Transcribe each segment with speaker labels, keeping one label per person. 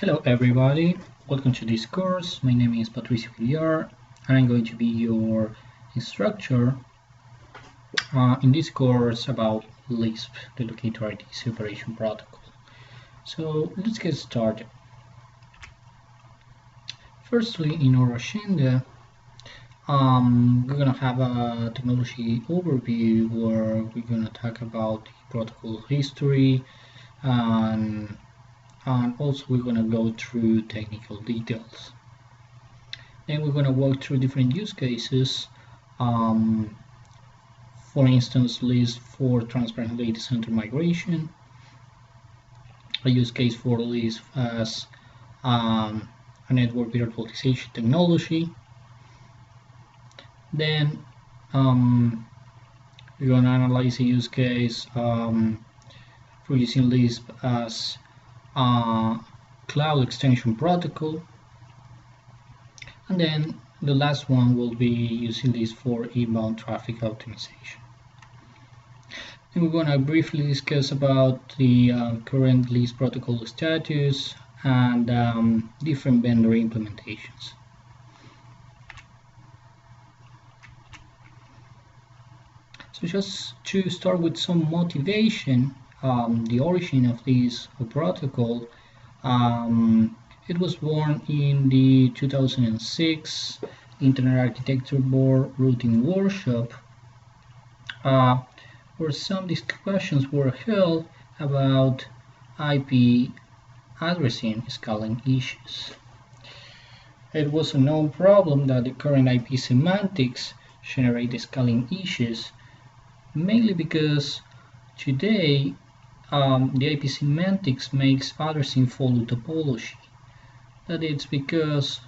Speaker 1: Hello everybody, welcome to this course. My name is pvillar and I'm going to be your instructor in this course about LISP, the Locator ID Separation Protocol. So let's get started. Firstly, in our agenda, we're going to have a technology overview where we're going to talk about the protocol history and also we're going to go through technical details. Then we're going to walk through different use cases. For instance, LISP for transparent data center migration, a use case for LISP as a network virtualization technology. Then we're going to analyze a use case for using LISP as cloud extension protocol, and then the last one will be using this for inbound traffic optimization. And we're going to briefly discuss about the current LISP protocol status and different vendor implementations. So just to start with some motivation, the origin of this protocol, it was born in the 2006 Internet Architecture Board routing workshop, where some discussions were held about IP addressing scaling issues. It was a known problem that the current IP semantics generate scaling issues, mainly because today the IP semantics makes addressing follow topology. That it's because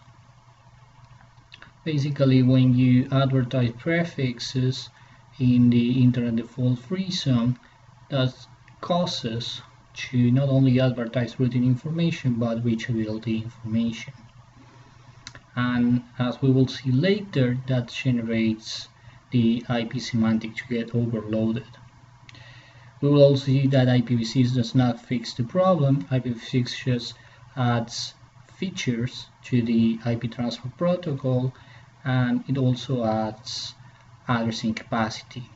Speaker 1: basically when you advertise prefixes in the internet default free zone, that causes to not only advertise routing information but reachability information. And as we will see later, that generates the IP semantic to get overloaded. We will also see that IPv6 does not fix the problem. IPv6 just adds features to the IP transfer protocol, and it also adds addressing capacity,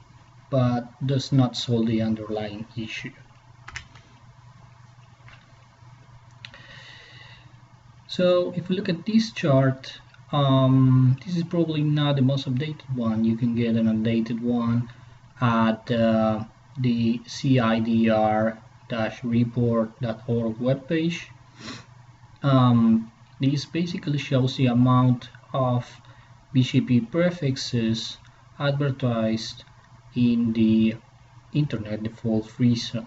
Speaker 1: but does not solve the underlying issue. So if we look at this chart, this is probably not the most updated one. You can get an updated one at the CIDR-report.org webpage. This basically shows the amount of BGP prefixes advertised in the internet default free zone.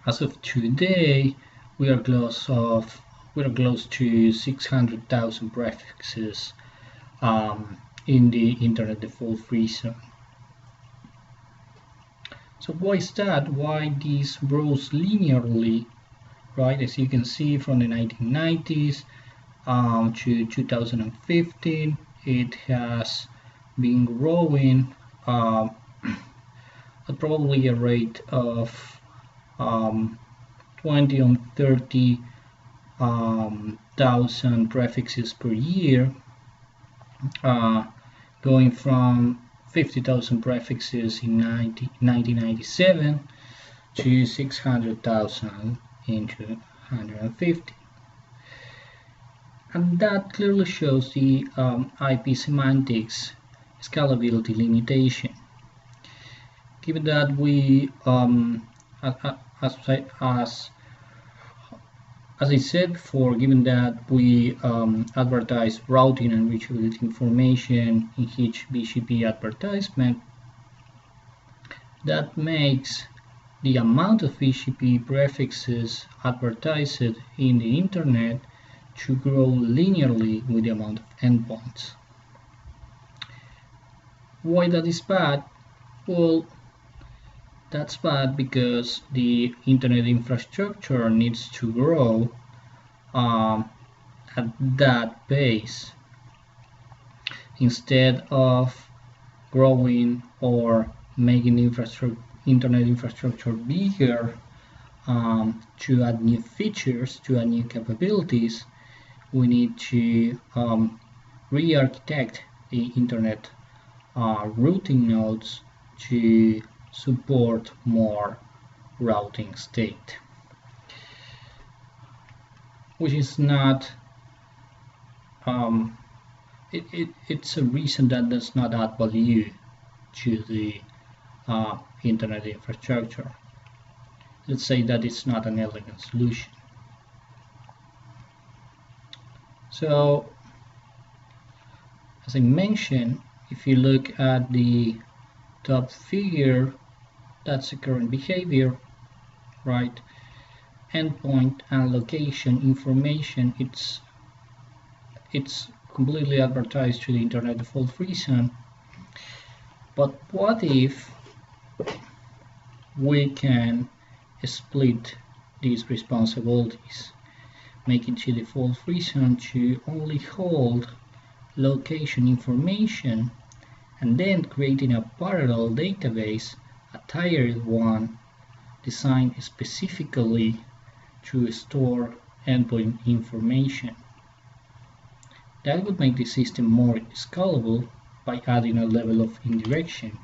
Speaker 1: As of today, we are close to 600,000 prefixes in the internet default free zone. So why is that? Why this grows linearly, right? As you can see, from the 1990s to 2015, it has been growing at probably a rate of 20 or 30,000 prefixes per year, going from 50,000 prefixes in 1997 to 600,000 in 2050. And that clearly shows the IP semantics scalability limitation. Given that we, as I said before, given that we advertise routing and reachability information in each BGP advertisement, that makes the amount of BGP prefixes advertised in the internet to grow linearly with the amount of endpoints. Why that is bad? Well, that's bad because the internet infrastructure needs to grow at that pace instead of growing or making internet infrastructure bigger to add new features, to add new capabilities, we need to re-architect the internet routing nodes to support more routing state, which is not it's a reason that does not add value to the internet infrastructure. Let's say that it's not an elegant solution. So, as I mentioned, if you look at the top figure, that's the current behavior, right? Endpoint and location information, it's completely advertised to the internet default free zone. But what if we can split these responsibilities, making the default free zone to only hold location information and then creating a parallel database, a tiered one, designed specifically to store endpoint information. That would make the system more scalable by adding a level of indirection.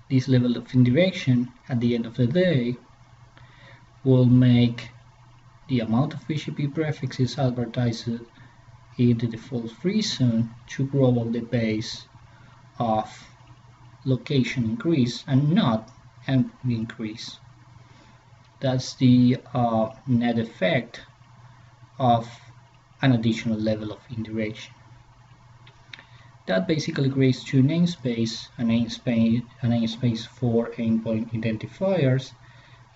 Speaker 1: This level of indirection, at the end of the day, will make the amount of BGP prefixes advertised in the default free zone to grow on the base of location increase and not endpoint increase. That's the net effect of an additional level of indirection. That basically creates two namespaces, a namespace for endpoint identifiers,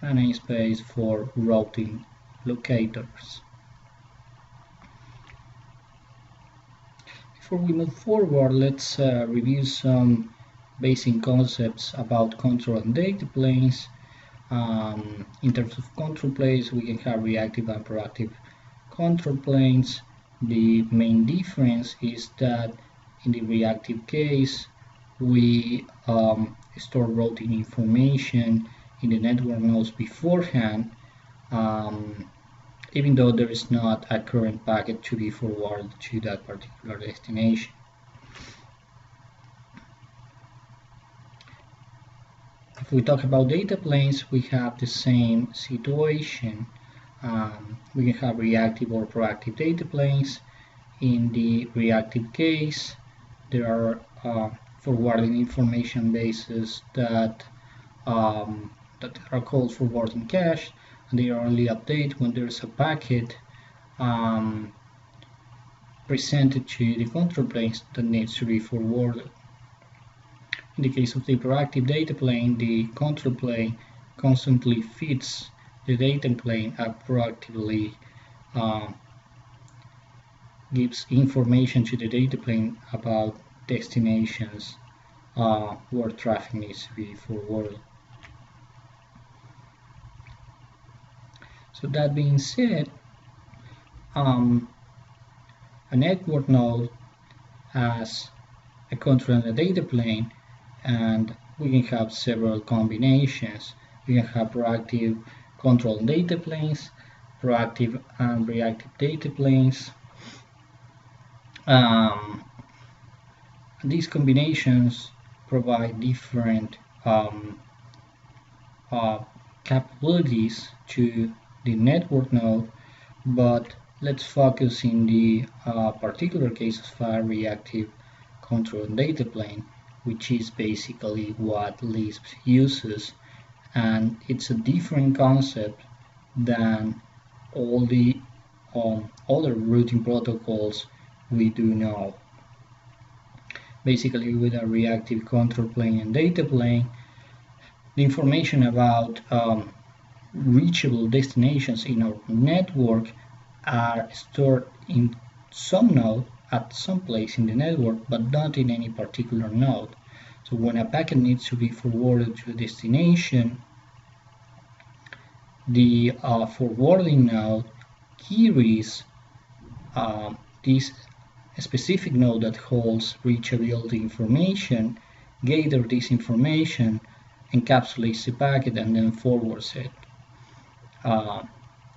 Speaker 1: and a namespace for routing locators. Before we move forward, let's review some basic concepts about control and data planes. In terms of control planes, we can have reactive and proactive control planes. The main difference is that in the reactive case, we store routing information in the network nodes beforehand, even though there is not a current packet to be forwarded to that particular destination. If we talk about data planes, we have the same situation. We can have reactive or proactive data planes. In the reactive case, there are forwarding information bases that are called forwarding cache, and they are only updated when there's a packet presented to the control planes that needs to be forwarded. In the case of the proactive data plane, the control plane constantly feeds the data plane and proactively gives information to the data plane about destinations where traffic needs to be forwarded. So that being said, a network node has a control and a data plane, and we can have several combinations. We can have proactive control and data planes, proactive and reactive data planes. These combinations provide different capabilities to the network node, but let's focus in the particular case of a reactive control and data plane, which is basically what LISP uses, and it's a different concept than all the other routing protocols we do know. Basically, with a reactive control plane and data plane, the information about reachable destinations in our network are stored in some node at some place in the network, but not in any particular node. So when a packet needs to be forwarded to a destination, the forwarding node queries this specific node that holds reachability information, gather this information, encapsulates the packet, and then forwards it. Uh,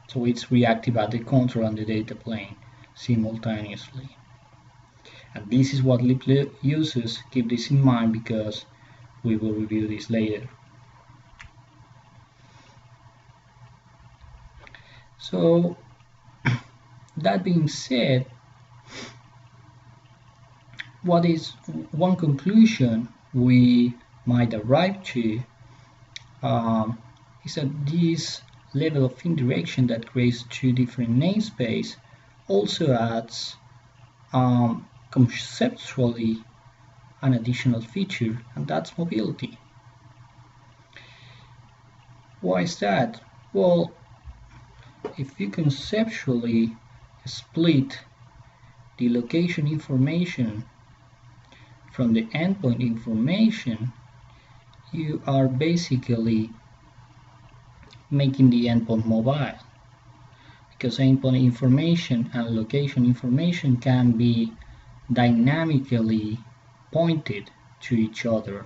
Speaker 1: so it's reactive at the control and the data plane simultaneously. And this is what LISP uses. Keep this in mind because we will review this later. So that being said, what is one conclusion we might arrive to is that this level of indirection that creates two different namespaces also adds conceptually an additional feature, and that's mobility. Why is that? Well, if you conceptually split the location information from the endpoint information, you are basically making the endpoint mobile, because endpoint information and location information can be dynamically pointed to each other.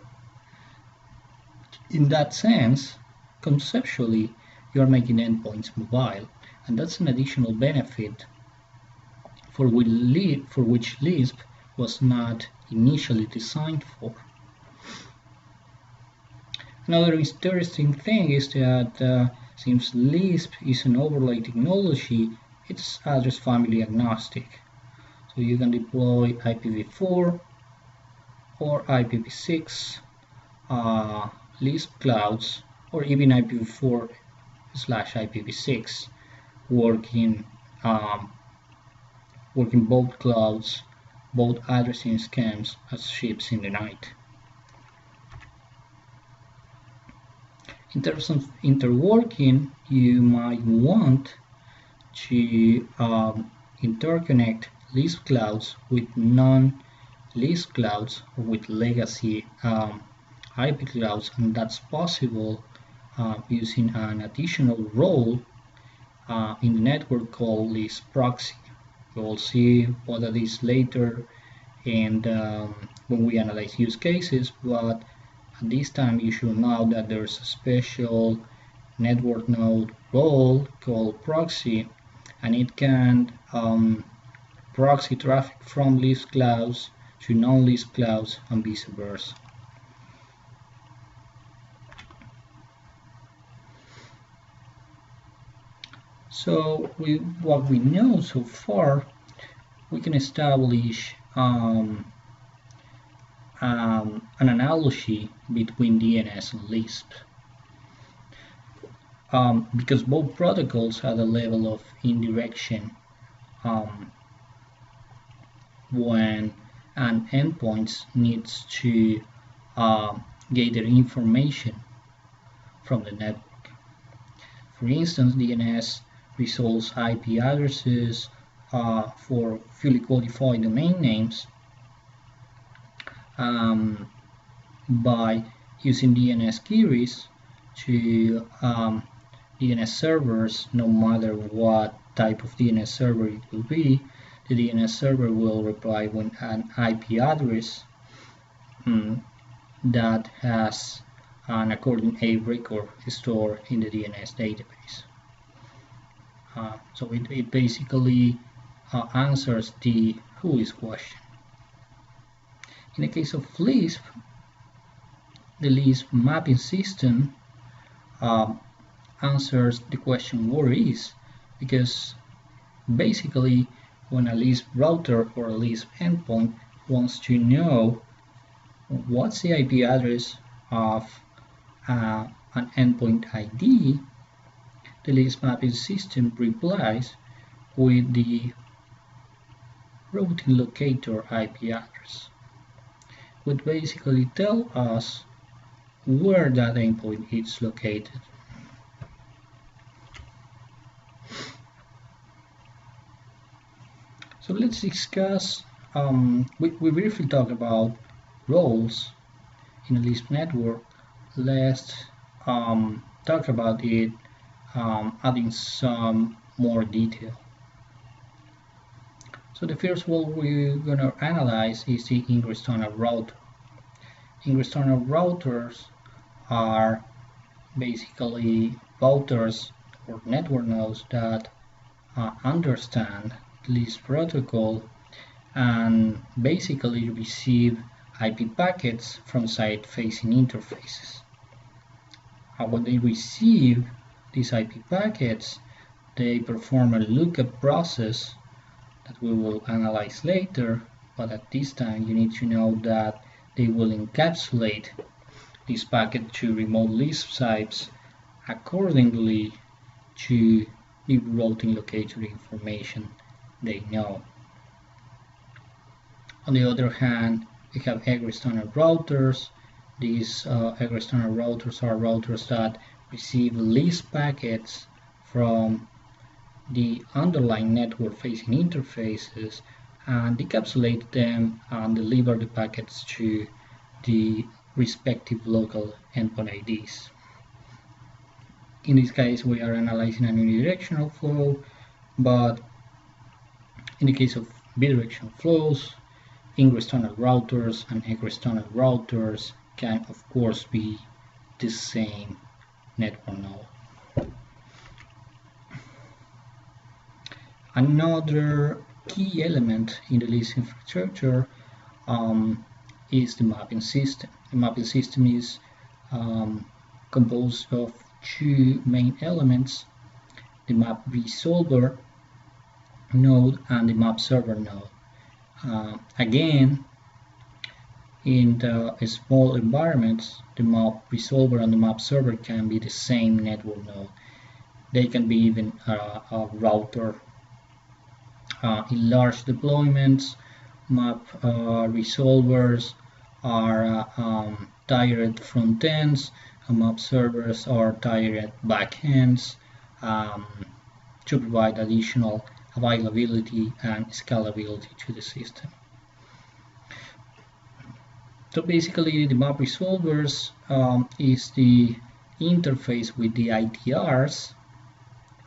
Speaker 1: In that sense, conceptually, you are making endpoints mobile, and that's an additional benefit for which LISP was not initially designed for. Another interesting thing is that since LISP is an overlay technology, it's address family agnostic. So you can deploy IPv4 or IPv6 LISP clouds, or even IPv4/IPv6 working both clouds, both addressing schemes as ships in the night. In terms of interworking, you might want to interconnect LISP clouds with non-LISP clouds or with legacy IP clouds, and that's possible using an additional role in the network called LISP proxy. We will see what that is later and when we analyze use cases, but at this time you should know that there's a special network node role called proxy, and it can proxy traffic from LISP clouds to non-LISP clouds and vice versa. So what we know so far, we can establish an analogy between DNS and LISP. Because both protocols have a level of indirection when an endpoint needs to gather information from the network. For instance, DNS resolves IP addresses for fully codified domain names by using DNS queries to DNS servers. No matter what type of DNS server it will be, the DNS server will reply with an IP address that has an according A record stored in the DNS database. So it basically answers the who is question. In the case of LISP, the LISP mapping system answers the question where is, because basically when a LISP router or a LISP endpoint wants to know what's the IP address of an endpoint ID, the LISP mapping system replies with the routing locator IP address, which basically tells us where that endpoint is located. So let's discuss, we briefly talked about roles in a LISP network. Let's talk about it adding some more detail. So the first role we're going to analyze is the ingress tunnel router. Ingress tunnel routers are basically routers or network nodes that understand LISP protocol and basically receive IP packets from side-facing interfaces. When they receive these IP packets, they perform a lookup process that we will analyze later, but at this time you need to know that they will encapsulate this packet to remote LISP sites accordingly to the routing locator information they know. On the other hand, we have egress-tunnel routers. These egress-tunnel routers are routers that receive LISP packets from the underlying network-facing interfaces and encapsulate them and deliver the packets to the respective local endpoint IDs. In this case, we are analyzing a unidirectional flow, but in the case of bidirectional flows, ingress-tunnel routers and egress-tunnel routers can, of course, be the same network node. Another key element in the LISP infrastructure is the mapping system. The mapping system is composed of two main elements, the map resolver node and the map server node. Again, in the small environments, the map resolver and the map server can be the same network node. They can be even a router. In large deployments, map resolvers are tiered front ends, and map servers are tiered back ends to provide additional availability and scalability to the system. So basically, the map resolvers is the interface with the ITRs,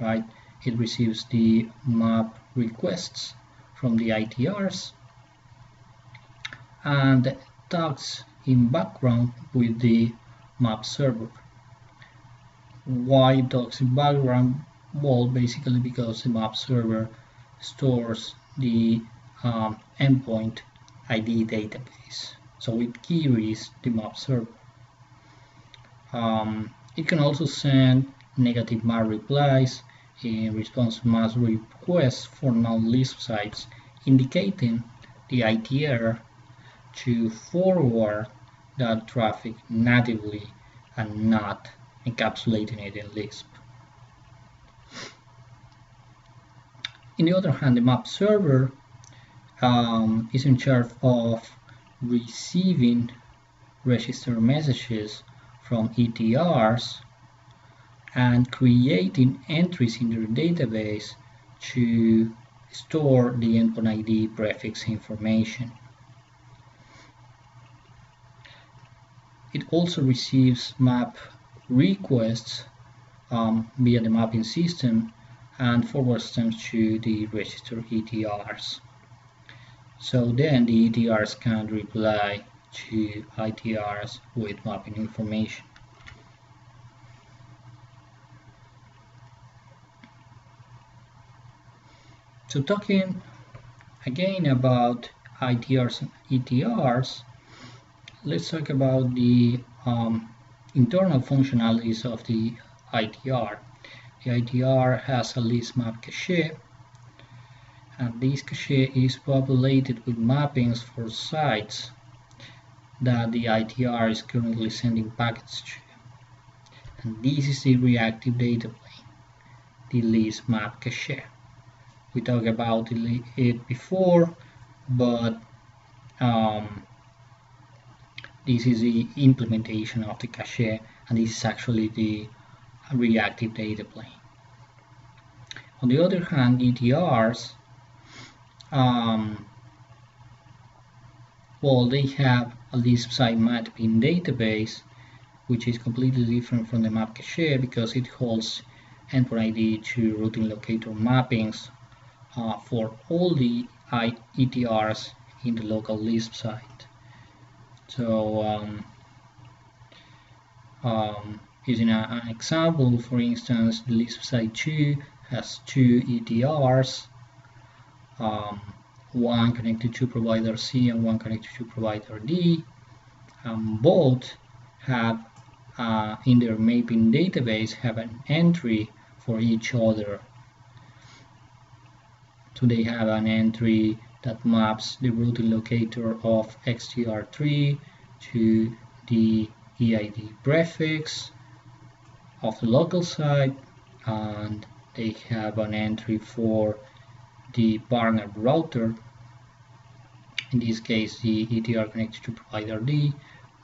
Speaker 1: right? It receives the map requests from the ITRs and talks in background with the map server. Why it talks in background? Well, basically because the map server stores the endpoint ID database. So it queries the map server. It can also send negative map replies in response to mass requests for non-LISP sites, indicating the ITR to forward that traffic natively and not encapsulating it in LISP. On the other hand, the map server is in charge of receiving register messages from ETRs and creating entries in their database to store the endpoint ID prefix information. It also receives map requests via the mapping system and forwards them to the register ETRs. So then the ETRs can reply to ITRs with mapping information. So talking again about ITRs and ETRs, let's talk about the internal functionalities of the ITR. The ITR has a LISP map cache, and this cache is populated with mappings for sites that the ITR is currently sending packets to. And this is the reactive data plane, the LISP map cache. We talked about it before, but this is the implementation of the cache, and this is actually the reactive data plane. On the other hand, ETRs, well, they have a LISP site mapping database, which is completely different from the map cache because it holds endpoint ID to routing locator mappings for all the ETRs in the local LISP site. So Using an example, for instance, the LISP site 2 has two ETRs, one connected to provider C and one connected to provider D. Both have in their mapping database have an entry for each other. So they have an entry that maps the routing locator of XTR3 to the EID prefix of the local site, and they have an entry for the partner router, in this case the ETR connected to provider D,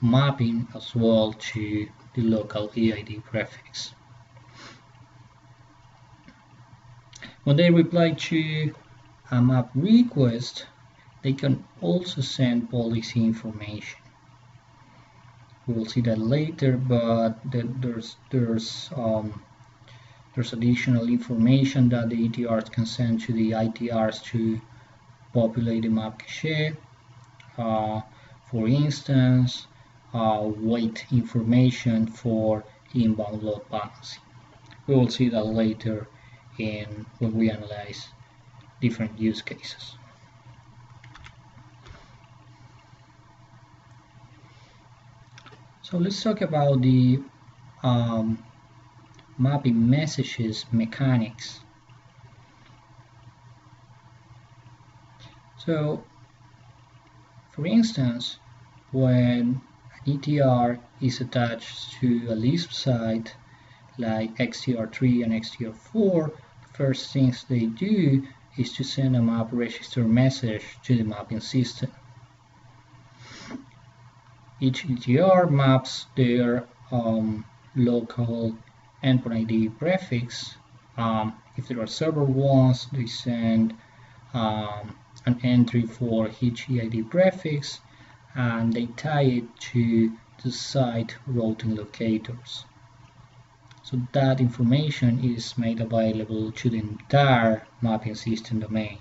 Speaker 1: mapping as well to the local EID prefix. When they reply to a map request, they can also send policy information. We will see that later, but there's additional information that the ETRs can send to the ITRs to populate the map cache. For instance, weight information for inbound load balancing. We will see that later when we analyze different use cases. So let's talk about the mapping messages mechanics. So, for instance, when an ETR is attached to a LISP site like XTR3 and XTR4, the first things they do is to send a map register message to the mapping system. Each ETR maps their local endpoint ID prefix. If there are several ones, they send an entry for each EID prefix, and they tie it to the site routing locators. So that information is made available to the entire mapping system domain.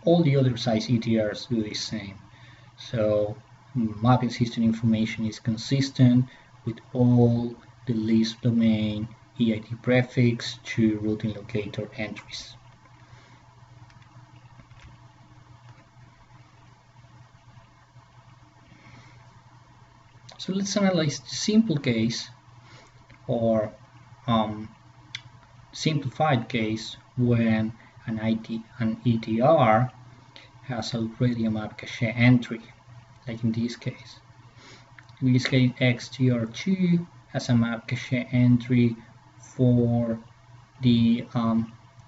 Speaker 1: All the other sites ETRs do the same. So mapping system information is consistent with all the LISP domain EID prefix to routing locator entries. So let's analyze the simple case or simplified case when an ETR has already a map cache entry, like in this case. In this case, XTR2 has a map cache entry for the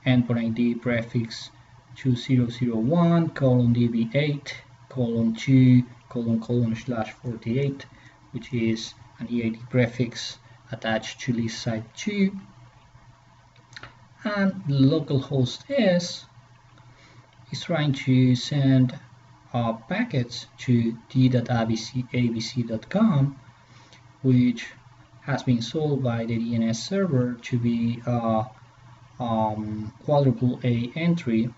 Speaker 1: endpoint ID prefix 2001:db8:2:/48, which is an EID prefix attached to LISP site 2, and localhost S is trying to send packets to d.abc.com, which has been solved by the DNS server to be a quadruple A entry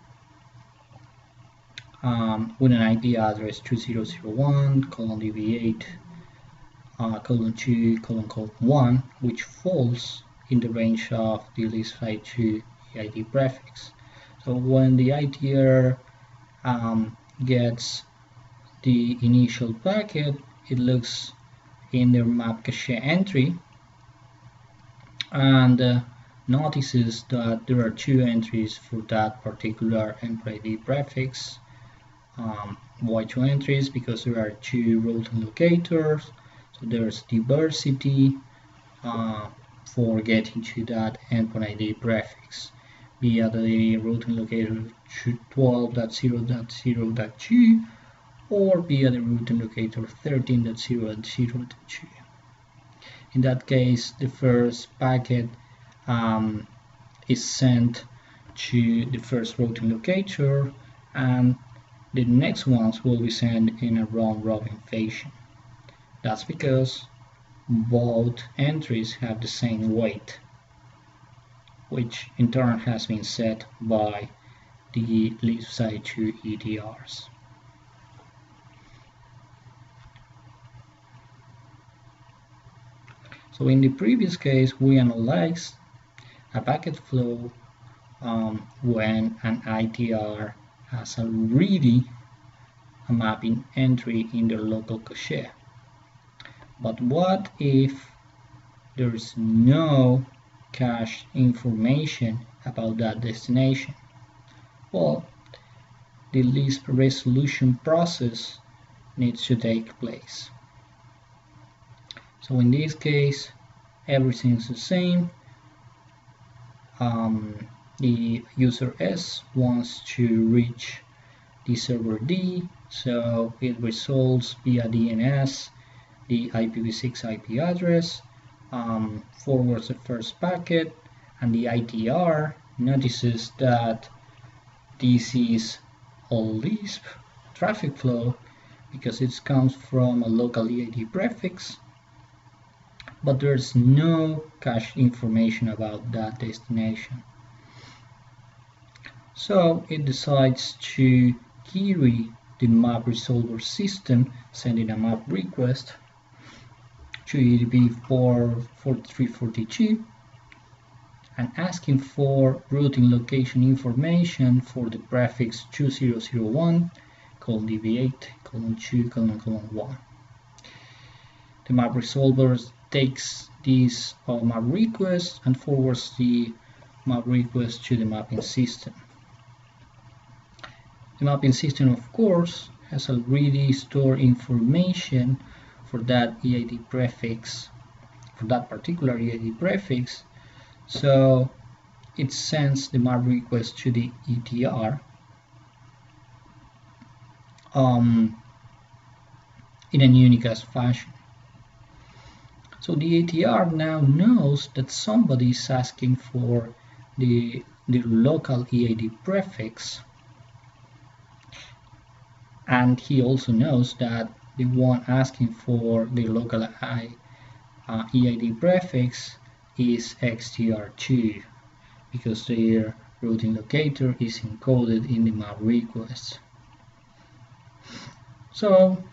Speaker 1: with an IP address 2001:db8:2:1, which falls in the range of the LISP site 2 EID prefix. So when the ITR gets the initial packet, it looks in their map cache entry and notices that there are two entries for that particular endpoint ID prefix. Why two entries? Because there are two routing locators, so there's diversity for getting to that endpoint ID prefix via the routing locator 12.0.0.2 or via the routing locator 13.0.0.2. In that case, the first packet is sent to the first routing locator, and the next ones will be sent in a round-robin fashion. That's because both entries have the same weight, which in turn has been set by the LISP site 2 ETRs. So in the previous case, we analyzed a packet flow when an ITR has already a mapping entry in the local cache. But what if there is no cache information about that destination? Well, the LISP resolution process needs to take place. So in this case, everything is the same. The user S wants to reach the server D, so it resolves via DNS the IPv6 IP address, forwards the first packet, and the ITR notices that this is a LISP traffic flow because it comes from a local EID prefix, but there's no cache information about that destination. So it decides to query the map resolver system, sending a map request to EDP 4342 and asking for routing location information for the prefix 2001 :db8:2:1. The map resolver takes this map request and forwards the map request to the mapping system. The mapping system, of course, has already stored information for that EID prefix, for that particular EID prefix, so it sends the map request to the ETR in an unicast fashion. So the ETR now knows that somebody is asking for the local EID prefix, and he also knows that the one asking for the local EID prefix is XTR2 because their routing locator is encoded in the map request. So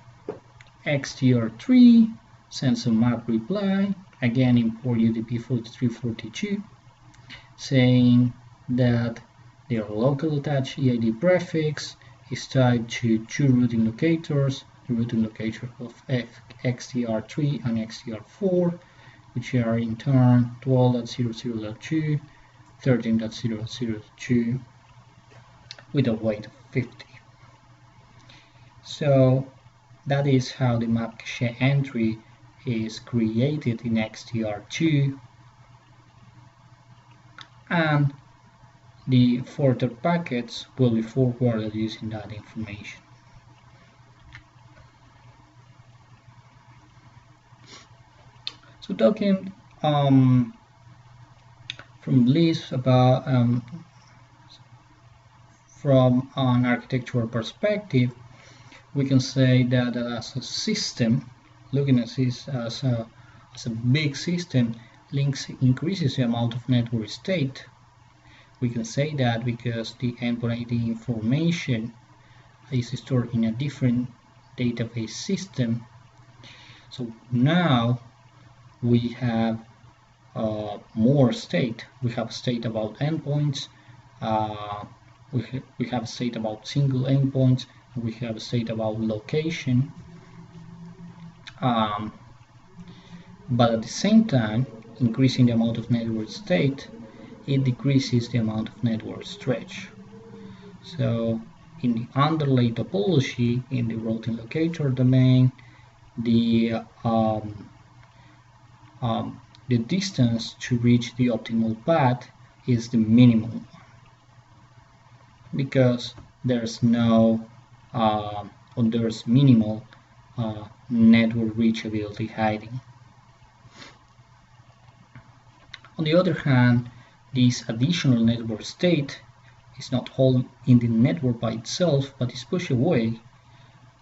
Speaker 1: XTR3 sends a map reply, again in port UDP 4342, saying that their local attached EID prefix is tied to two routing locators, the routing locator of XTR3 and XTR4, which are in turn 12.00.2, 13.0.0.2, with a weight of 50. So that is how the map cache entry is created in XTR2, and the further packets will be forwarded using that information. So talking from LISP about from an architectural perspective, we can say that as a system, looking at this as a big system, links increases the amount of network state. We can say that because the endpoint ID information is stored in a different database system. So now we have more state. We have state about endpoints, we have state about single endpoints, we have state about location, but at the same time, increasing the amount of network state, it decreases the amount of network stretch. So in the underlay topology, in the routing locator domain, the distance to reach the optimal path is the minimum one, because there's no or there's minimal network reachability hiding. On the other hand, this additional network state is not held in the network by itself, but is pushed away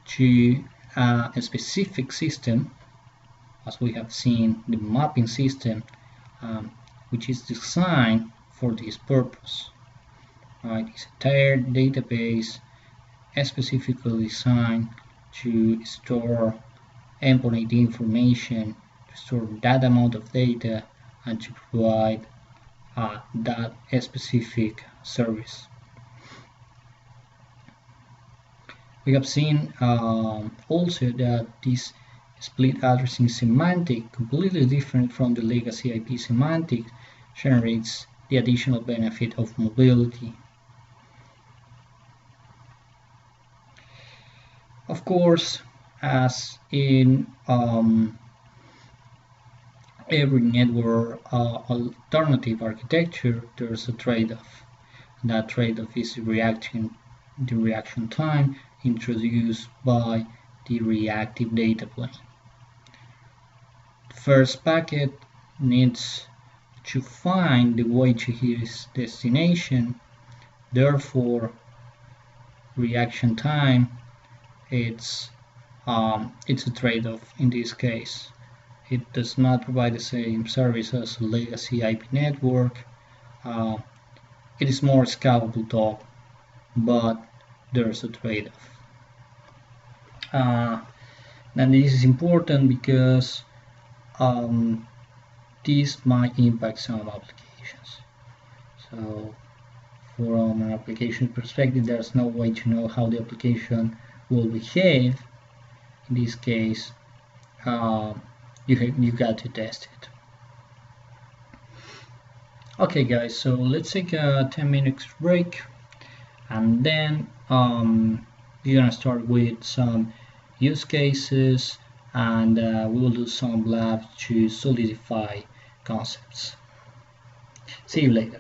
Speaker 1: to a specific system, as we have seen, the mapping system, which is designed for this purpose. Right? It's a tiered database specifically designed to store endpoint ID information to store that amount of data and to provide that specific service. We have seen also that this split addressing semantic, completely different from the legacy IP semantic, generates the additional benefit of mobility. Of course, as in every network alternative architecture, there's a trade-off. That trade-off is the reaction time introduced by the reactive data plane. The first packet needs to find the way to its destination, therefore reaction time it's a trade-off in this case. It does not provide the same service as a legacy IP network. It is more scalable though, but there's a trade-off. And this is important because this might impact some applications. So from an application perspective, there's no way to know how the application will behave. In this case, you got to test it. Okay guys, so let's take a 10 minutes break, and then we're gonna start with some use cases, and we will do some labs to solidify concepts. See you later.